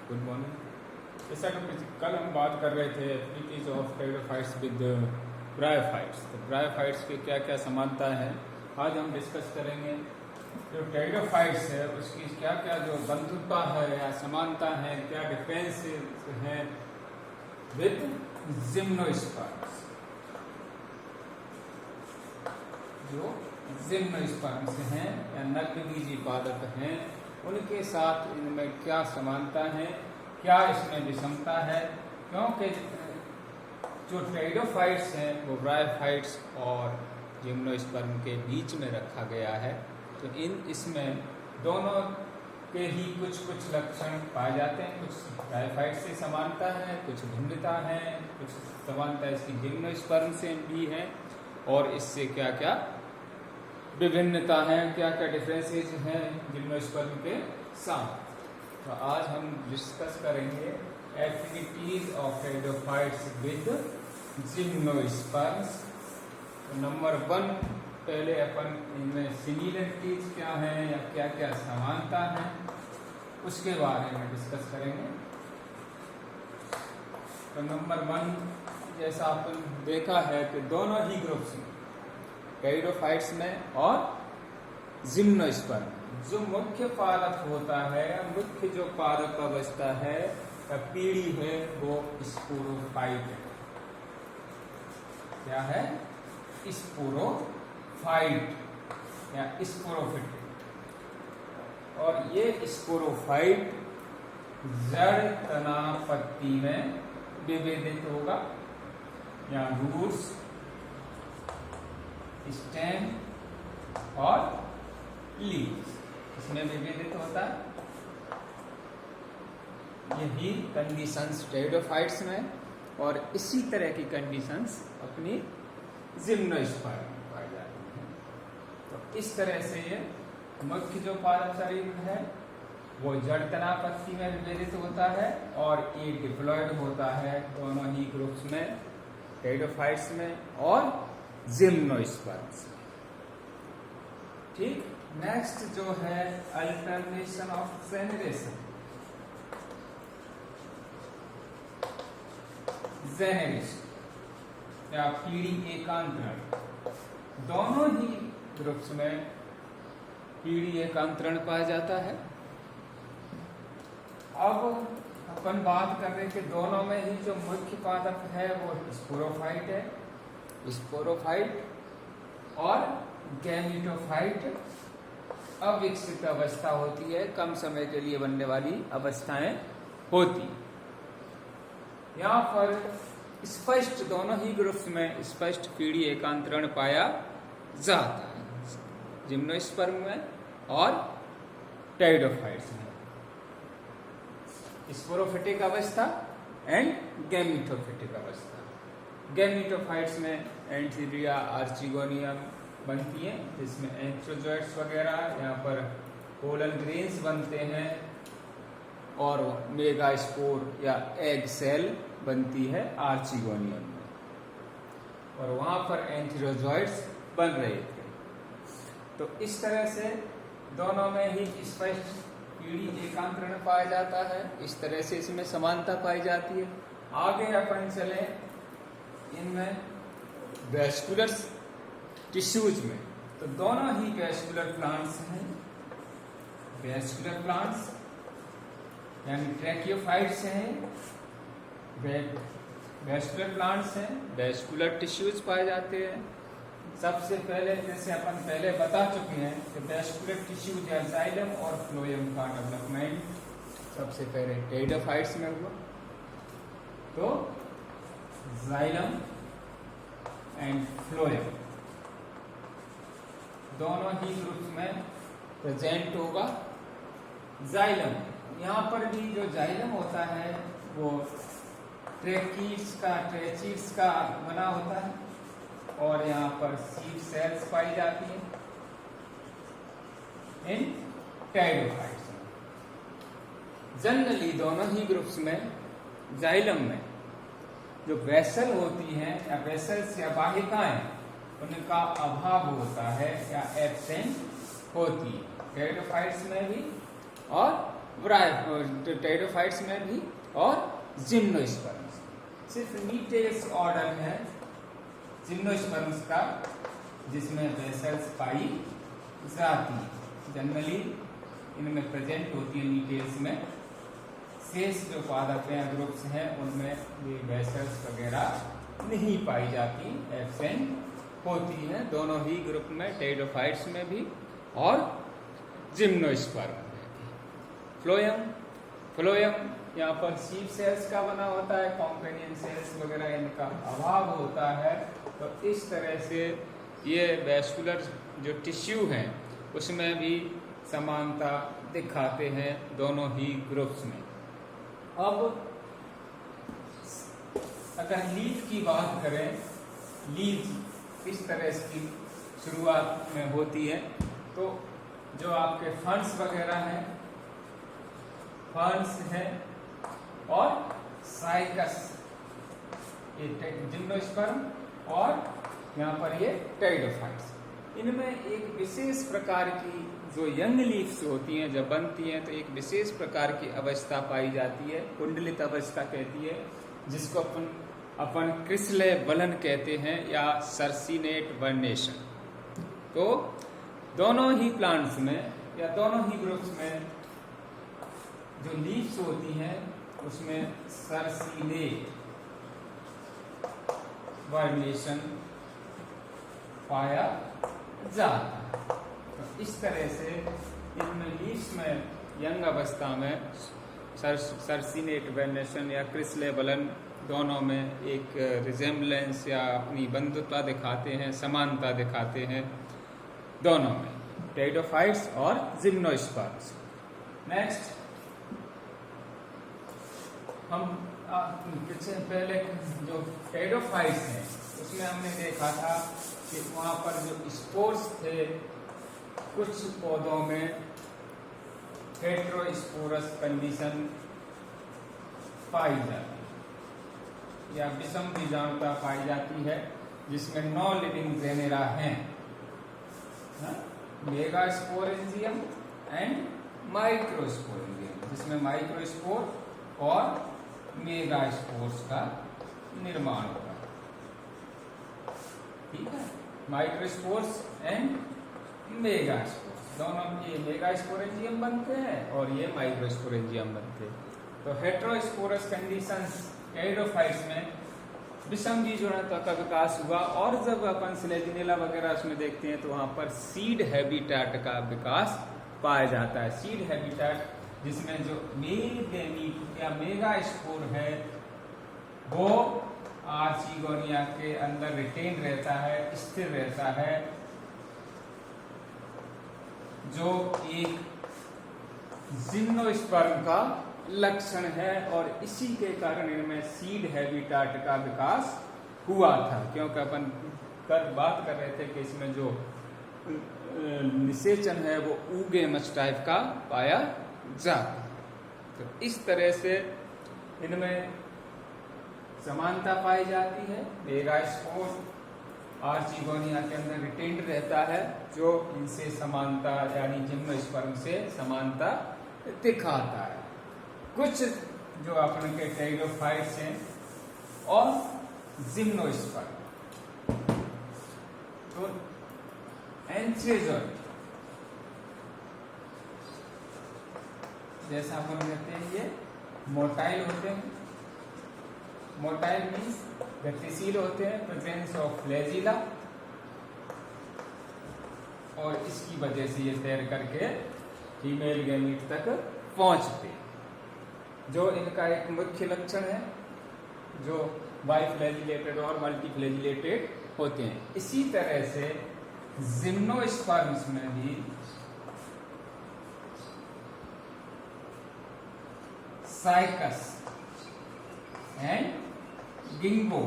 Good morning. जैसा कि कल हम बात कर रहे थे activities of pteridophytes with bryophytes. तो ब्रायोफाइट्स की क्या क्या समानता है आज हम डिस्कस करेंगे। जो टेरिडोफाइट्स है उसकी क्या क्या जो बंधुता है या समानता है, क्या डिफरेंस है विद जिम्नोस्पर्म्स। जो जिम्नोस्पर्म्स हैं या नग्नबीजी पादप हैं उनके साथ इनमें क्या समानता है, क्या इसमें विषमता है। क्योंकि जो टेरिडोफाइट्स हैं वो ब्रायोफाइट्स और जिम्नोस्पर्म के बीच में रखा गया है, तो इसमें दोनों के ही कुछ कुछ लक्षण पाए जाते हैं। कुछ ब्रायोफाइट से समानता है, कुछ भिन्नता है, कुछ समानता इसकी जिम्नोस्पर्म से भी है और इससे क्या क्या विभिन्नता है, क्या क्या डिफरेंसेस हैं जिम्नोस्पर्म के साथ। तो आज हम डिस्कस करेंगे activities of pteridophytes with gymnosperms. तो नंबर 1 पहले अपन इनमें सिमिलरिटीज क्या है या क्या क्या समानता है उसके बारे में डिस्कस करेंगे। तो नंबर 1 जैसा अपन देखा है कि दोनों ही ग्रुप्स में टेरिडोफाइट्स में और जिम्नोस्पर्म जो मुख्य पादप होता है, मुख्य जो पादप अवस्था है या पीढ़ी है वो स्पोरोफाइट है। क्या है? स्पोरोफाइट या स्पोरोफिट। और ये स्पोरोफाइट जड़ तना पत्ती में विभेदित होगा या रूट्स, स्टेम और लीव्स इसमें विभेदित होता है। यही कंडीशंस टेरिडोफाइट्स में और इसी तरह की कंडीशंस अपनी जिम्नोस्पर्म में पाई जाती हैं। तो इस तरह से ये मुख्य जो पादप शरीर है वो जड़ तना पत्ती में विभेदित होता है और ये डिप्लॉयड होता है दोनों ही ग्रुप्स में, टेरिडोफाइट्स में और जिम्नोस्पर्म्स। ठीक। नेक्स्ट जो है अल्टरनेशन ऑफ जेनरेशन। जेनरेशन या पीढ़ी एकांतरण, दोनों ही ग्रुप्स में पीढ़ी एकांतरण पाया जाता है। अब अपन बात कर रहे हैं कि दोनों में ही जो मुख्य पादप है वो स्पोरोफाइट है। स्पोरोफाइट और गैमेटोफाइट अविकसित अवस्था होती है, कम समय के लिए बनने वाली अवस्थाएं होती। यहाँ पर स्पष्ट दोनों ही ग्रुप्स में स्पष्ट पीढ़ी एकांतरण पाया जाता है, जिम्नोस्पर्म में और टेरिडोफाइट्स में। स्पोरोफिटिक अवस्था एंड गैमेटोफिटिक अवस्था। गैमेटोफाइट्स में एंथीरिया आर्चिगोनियम बनती है जिसमें एंथ्रोजोइट्स वगैरह, यहाँ पर पोलन ग्रेन्स बनते हैं और मेगास्पोर या एग सेल बनती है आर्चिगोनियम में, और वहाँ पर एंथ्रोजोइट्स बन रहे थे। तो इस तरह से दोनों में ही स्पष्ट पीढ़ी एकांतरण पाया जाता है, इस तरह से इसमें समानता पाई जाती है। आगे अपन चले इनमें वैस्कुलर टिश्यूज में, तो दोनों ही वैस्कुलर प्लांट्स हैं। वैस्कुलर प्लांट्स यानी ट्रैकियोफाइट्स हैं, वैस्कुलर प्लांट्स हैं, वैस्कुलर टिश्यूज पाए जाते हैं। सबसे पहले जैसे अपन पहले बता चुके हैं कि वैस्कुलर टिश्यूज या जाइलम और फ्लोएम का डेवलपमेंट सबसे पहले टेरिडोफाइट्स में हुआ। तो जाइलम एंड फ्लोएम दोनों ही ग्रुप्स में प्रेजेंट होगा। जाइलम, यहाँ पर भी जो जाइलम होता है वो ट्रेचीड्स का बना होता है और यहाँ पर सीड सेल्स पाई जाती हैं इन टेरिडोफाइट्स में। जनरली दोनों ही ग्रुप्स में जाइलम में जो वेसल होती हैं या वेसल्स या वाहिकाएं उनका अभाव होता है या एब्सेंट होती है, टेरिडोफाइट्स में भी और टेरिडोफाइट्स में भी और जिम्नोस्पर्म्स। सिर्फ नीटेस्ट ऑर्डर है जिम्नोस्पर्म्स का जिसमें वेसल्स पाई जाती है। जनरली इनमें प्रेजेंट होती है नीटेल्स में। शेष जो पादप या ग्रुप्स हैं उनमें ये वेसल्स वगैरह नहीं पाई जाती, एब्सेंट होती है दोनों ही ग्रुप में, टेरिडोफाइट्स में भी और जिम्नोस्पर्म में भी। फ्लोएम यहाँ पर सीड सेल्स का बना होता है, कॉम्पेनियन सेल्स वगैरह इनका अभाव होता है। तो इस तरह से ये वैस्कुलर जो टिश्यू हैं उसमें भी समानता दिखाते हैं दोनों ही ग्रुप्स में। अब अगर लीफ की बात करें, लीफ किस तरह की शुरुआत में होती है, तो जो आपके फर्न्स वगैरह हैं, फर्न्स हैं और साइकस, ये जिम्नोस्पर्म और यहाँ पर ये टेरिडोफाइट्स, इनमें एक विशेष प्रकार की जो यंग लीव्स होती हैं जब बनती हैं तो एक विशेष प्रकार की अवस्था पाई जाती है, कुंडलित अवस्था कहती है, जिसको अपन क्रिसले बलन कहते हैं या सर्सिनेट वर्नेशन। तो दोनों ही प्लांट्स में या दोनों ही ग्रुप्स में जो लीव्स होती हैं उसमें सर्सिनेट वर्नेशन पाया जाता है। तो इस तरह से इनमें लीव्स में यंग अवस्था में सर्सिनेट वर्नेशन या क्रिसले बलन दोनों में एक रिजेम्बलेंस या अपनी बंधुता दिखाते हैं, समानता दिखाते हैं दोनों में, टेरिडोफाइट्स और जिम्नोस्पर्म्स। नेक्स्ट हम पहले जो टेरिडोफाइट्स हैं उसमें हमने देखा था कि वहाँ पर जो स्पोर्स थे, कुछ पौधों में हेटेरोस्पोरस कंडीशन पाई जाती है या विषम बीजाणुता पाई जाती है, जिसमें 9 लिविंग जेनेरा हैं, मेगास्पोरेंजियम एंड माइक्रोस्पोरेंजियम, जिसमें माइक्रोस्पोर और मेगास्पोर्स का निर्माण होगा। ठीक है, माइक्रोस्पोर्स एंड मेगास्पोर्स, दोनों ये मेगास्पोरेंजियम बनते हैं और ये माइक्रोस्पोरेंजियम बनते हैं। तो हेटेरोस्पोरस कंडीशंस टेरिडोफाइट्स में विषम बीजाणुता का विकास हुआ, और जब अपन स्लेजिनेला वगैरह उसमें देखते हैं तो वहां पर सीड हैबिटेट का विकास पाया जाता है। सीड हैबिटेट जिसमें जो मेल गैमीट या मेगास्पोर है वो आर्चिगोनिया के अंदर रिटेन रहता है, स्थिर रहता है, जो एक जिम्नोस्पर्म का लक्षण है, और इसी के कारण इनमें सीड हैबिटेट का विकास हुआ था। क्योंकि अपन बात कर रहे थे कि इसमें जो निषेचन है वो ऊगेमस टाइप का पाया जाता है। तो इस तरह से इनमें समानता पाई जाती है। मेगास्पोर आर्चिगोनिया के अंदर रिटेन्ड रहता है, जो इनसे समानता यानी जिम्नोस्पर्म से समानता दिखाता है। कुछ जो अपने के टेरिडोफाइट्स हैं और जिम्नोस्पर्म, तो एंथ्रेजोइड जैसा अपन कहते हैं ये मोटाइल होते हैं। मोटाइल मीन्स गतिशील होते हैं, प्रेजेंस ऑफ फ्लैजिला, और इसकी वजह से ये तैर करके फीमेल गैमीट तक पहुंचते हैं, जो इनका एक मुख्य लक्षण है, जो बाइफ्लैजिलेटेड और मल्टीफ्लैजिलेटेड होते हैं। इसी तरह से जिम्नोस्पर्म्स में भी साइकस एंड गिंगो,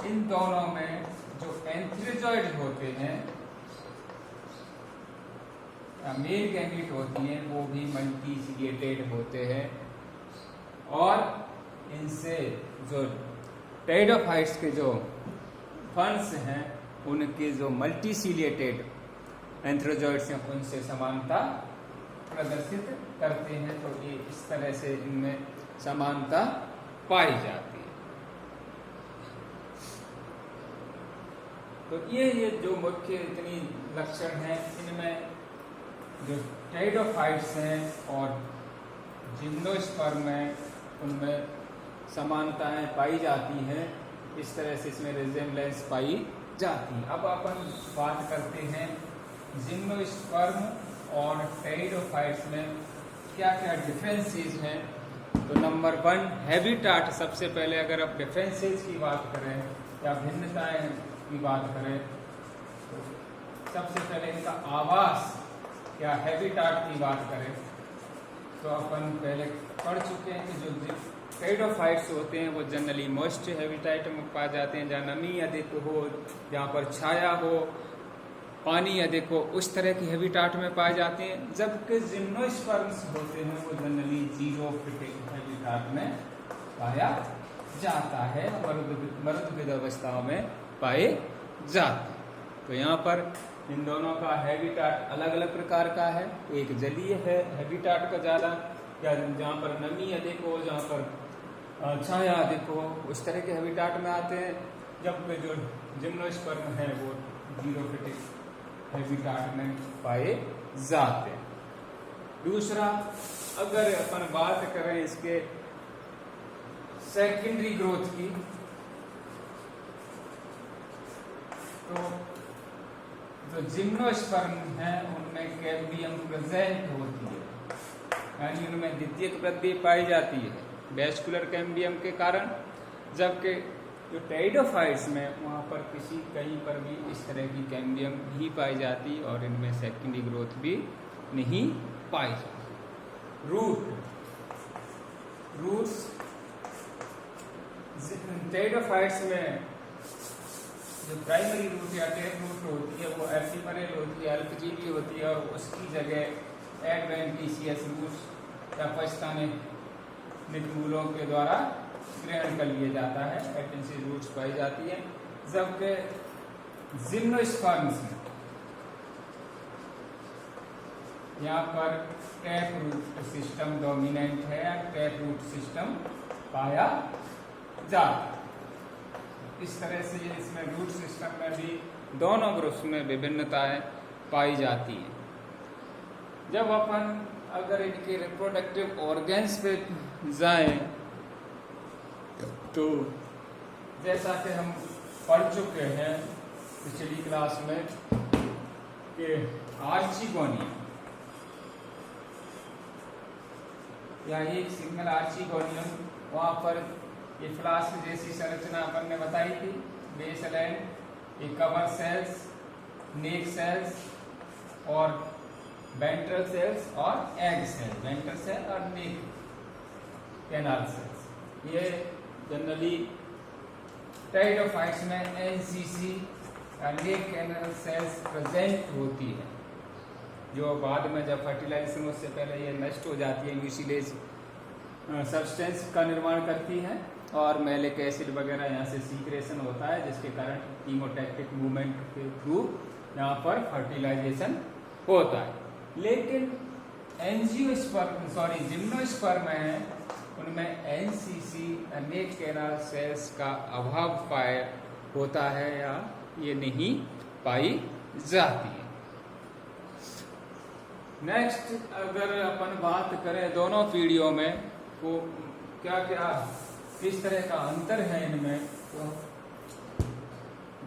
इन दोनों में जो एंथ्रेजॉइड होते हैं मेल गैमीट होती हैं वो भी मल्टीसिलिएटेड होते हैं, और इनसे जो टेरिडोफाइट्स के जो फर्न्स हैं उनके जो मल्टीसिलिएटेड एंथ्रेजॉइड्स हैं उनसे समानता प्रदर्शित करते हैं। तो ये इस तरह से इनमें समानता पाई जाती है। तो ये जो मुख्य इतनी लक्षण हैं, इनमें जो टेरिडोफाइट्स हैं और जिम्नोस्पर्म हैं उनमें समानताएं पाई जाती हैं। इस तरह से इसमें रिजेम्बलेंस पाई जाती है। अब अपन बात करते हैं जिम्नोस्पर्म और टेरिडोफाइट्स में क्या क्या डिफरेंसेस हैं। तो नंबर 1 हैबिटाट। सबसे पहले अगर आप डिफरेंसेस की बात करें या भिन्नताएं की बात करें तो सबसे पहले इनका आवास या हैबिटाट की बात करें तो अपन पहले पढ़ चुके हैं कि जो टेरिडोफाइट्स होते हैं वो जनरली मॉइस्ट हैबिटेट में पाए जाते हैं, जहाँ नमी अधिक हो, जहाँ पर छाया हो, पानी अधिक हो, उस तरह की हैबिटाट में पाए जाते हैं। जबकि जिम्नोस्पर्म्स होते हैं वो जनरली जीरोफिटिक हैबिटाट में पाया जाता है, मरुदगीध अवस्थाओं में पाए जाते हैं। तो यहाँ पर इन दोनों का हैबिटाट अलग अलग प्रकार का है। एक जलीय है हैबिटाट का ज़्यादा, या जहाँ पर नमी अधिक हो, जहाँ पर छाया अधिक हो, उस तरह के हैबिटाट में आते हैं। जबकि जो जिम्नोस्पर्म है वो जीरोफिटिक हैबिटाट में पाए जाते हैं। दूसरा, अगर अपन बात करें इसके सेकेंडरी ग्रोथ की, तो जो जिम्नोस्पर्म है उनमें कैम्बियम प्रेजेंट होती है, यानी उनमें द्वितीयक वृद्धि पाई जाती है वैस्कुलर कैम्बियम के कारण। जबकि जो टेरिडोफाइट्स में वहाँ पर कहीं पर भी इस तरह की कैम्बियम नहीं पाई जाती और इनमें सेकेंडरी ग्रोथ भी नहीं पाई जाती। रूट्स टेरिडोफाइट्स में जो प्राइमरी रूट या टेप रूट होती है वो एफिमरल होती है, अल्पजीवी होती है, और उसकी जगह एडवेंटिशियस रूट्स या पश्चानिक मूलों के द्वारा ग्रहण कर लिया जाता है, एडवेंटिशियस रूट्स पाई जाती है। जबकि जिम्नोस्पर्म्स में यहाँ पर टैप रूट सिस्टम डोमिनेंट है, टैप रूट सिस्टम पाया जाता है। इस तरह से इसमें रूट सिस्टम में भी दोनों ग्रुप्स में विभिन्नताएं पाई जाती हैं। जब अपन अगर इनके रिप्रोडक्टिव ऑर्गन्स पे जाएं तो जैसा कि हम पढ़ चुके हैं पिछली क्लास में कि आर्चिगोनियम या एक सिंगल आर्चिगोनियम, वहाँ पर ये फ्लास्क जैसी संरचना अपन ने बताई थी, बेसल एंड, ये कवर सेल्स, नेक सेल्स और वेंट्रल सेल्स और एग सेल, वेंट्रल सेल और नेक कैनाल सेल्स। ये जनरली टेरिडोफाइट्स में एनसीसी नेक कैनाल सेल्स प्रेजेंट होती है, जो बाद में जब फर्टिलाइजेशन उससे पहले ये नष्ट हो जाती है, म्यूसिलेज सब्सटेंस का निर्माण करती है और मैलिक एसिड वगैरह यहाँ से सीक्रेशन होता है, जिसके कारण कीमोटैक्टिक मूवमेंट के थ्रू यहाँ पर फर्टिलाइजेशन होता है। लेकिन जिम्नोस्पर्म है उनमें एनसीसी नेक कैनाल सेल्स का अभाव पाया होता है या ये नहीं पाई जाती है। नेक्स्ट, अगर अपन बात करें दोनों पीढ़ियों में तो क्या क्या किस तरह का अंतर है इनमें, तो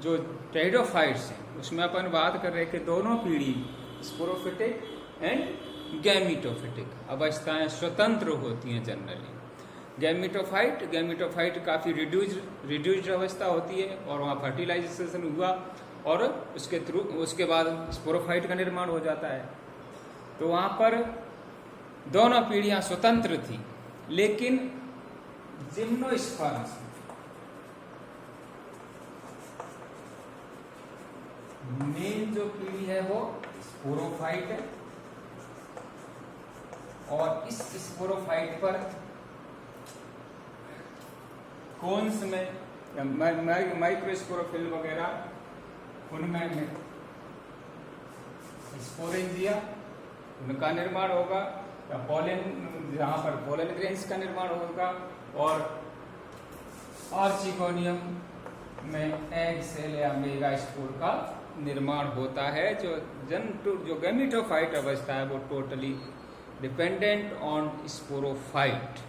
जो टेरिडोफाइट्स हैं उसमें अपन बात कर रहे हैं कि दोनों पीढ़ी स्पोरोफिटिक एंड गैमीटोफिटिक अवस्थाएं स्वतंत्र होती हैं जनरली। गैमीटोफाइट काफ़ी रिड्यूस्ड अवस्था होती है और वहाँ फर्टिलाइजेशन हुआ और उसके बाद स्पोरोफाइट का निर्माण हो जाता है। तो वहाँ पर दोनों पीढ़ियाँ स्वतंत्र थी। लेकिन जिम्नोस्पर्म्स मेन जो पीढ़ी है वो स्पोरोफाइट है और इस स्पोरोफाइट पर कोन्स में माइक्रोस्पोरोफिल वगैरह उनमें स्पोरेंजिया उनका निर्माण होगा, या पोलन, जहाँ पर पोलन ग्रेन्स का निर्माण होगा, और आर्चिगोनियम में एग सेल या मेगास्पोर का निर्माण होता है। जो गैमेटोफाइट अवस्था है वो टोटली डिपेंडेंट ऑन स्पोरोफाइट।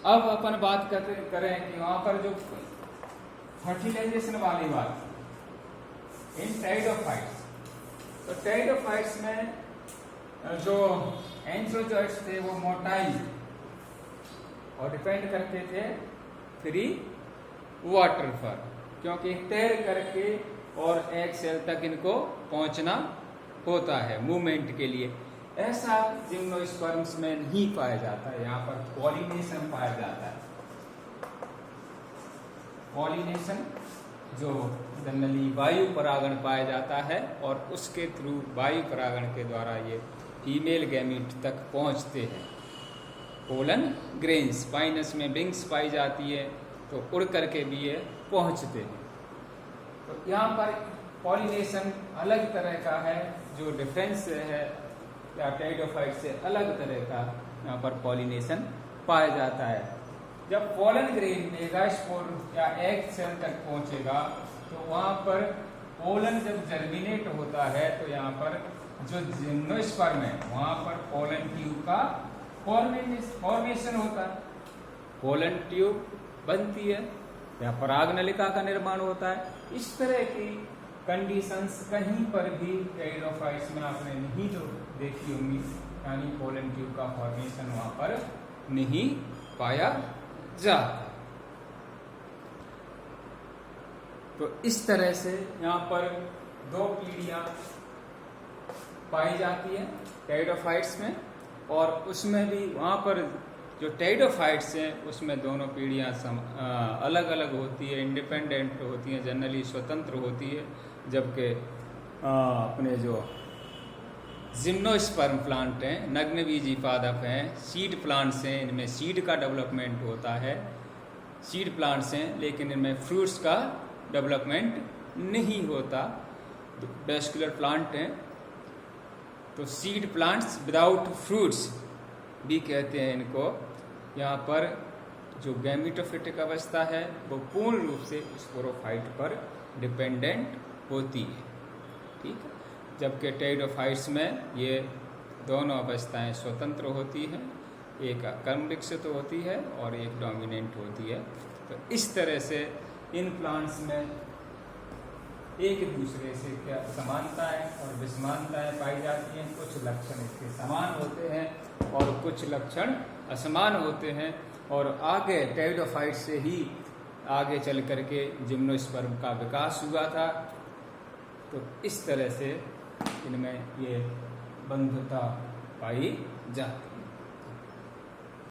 अब अपन बात करें कि वहां पर जो फर्टिलाइजेशन वाली बात इन टाइडोफाइट्स, तो टाइडोफाइट्स में जो एंथ्रोजोइट्स थे वो मोटाई और डिपेंड करते थे फ्री वाटर पर, क्योंकि तैर करके और एग सेल तक इनको पहुंचना होता है मूवमेंट के लिए। ऐसा जिम्नोस्पर्म्स में नहीं पाया जाता है, यहाँ पर पॉलिनेशन पाया जाता है। पॉलिनेशन जो जनरली वायु परागण पाया जाता है, और उसके थ्रू वायु परागण के द्वारा ये फीमेल गैमीट तक पहुंचते हैं। पोलन ग्रेन्स, पाइनस में विंग्स पाई जाती है, तो उड़ करके भी ये पहुंचते हैं। तो यहाँ पर पॉलिनेशन अलग तरह का है, जो डिफरेंस है या टाइडोफाइट से अलग तरह का यहाँ पर पॉलिनेशन पाया जाता है। जब पोलन ग्रेन मेगास्पोर या एग सेल तक पहुंचेगा, तो वहां पर पोलन जब जर्मिनेट होता है, तो यहाँ पर जो जिम्नोस्पर्म है वहां पर पोलन ट्यूब का फॉर्मेशन होता है, पोलन ट्यूब बनती है या परागनलिका का निर्माण होता है। इस तरह की कंडीशंस कहीं पर भी टाइडोफाइट्स में आपने नहीं जो देखी होंगी, यानी पोलन ट्यूब का फॉर्मेशन वहां पर नहीं पाया जाता। तो इस तरह से यहाँ पर दो पीढ़ियां पाई जाती है टाइडोफाइट्स में, और उसमें भी वहां पर जो टाइडोफाइट्स हैं उसमें दोनों पीढ़ियां अलग अलग होती है, इंडिपेंडेंट होती हैं, जनरली स्वतंत्र होती है। जबकि अपने जो जिम्नोस्पर्म प्लांट हैं, नग्नबीजी पादप हैं, सीड प्लांट्स हैं, इनमें सीड का डेवलपमेंट होता है, सीड प्लांट्स हैं, लेकिन इनमें फ्रूट्स का डेवलपमेंट नहीं होता। वेस्कुलर प्लांट हैं, तो सीड प्लांट्स विदाउट फ्रूट्स भी कहते हैं इनको। यहाँ पर जो गैमेटोफिटिक अवस्था है वो पूर्ण रूप से स्पोरोफाइट पर डिपेंडेंट होती है, ठीक है। जबकि टाइडोफाइट्स में ये दोनों अवस्थाएं स्वतंत्र होती हैं, एक कर्म विकसित होती है और एक डोमिनेंट होती है। तो इस तरह से इन प्लांट्स में एक दूसरे से क्या समानताएं और विसमानताएं पाई जाती हैं। कुछ लक्षण इसके समान होते हैं और कुछ लक्षण असमान होते हैं, और आगे टाइडोफाइट से ही आगे चल करके जिम्नोस्पर्म का विकास हुआ था। तो इस तरह से इनमें ये बंधुता पाई जाती है।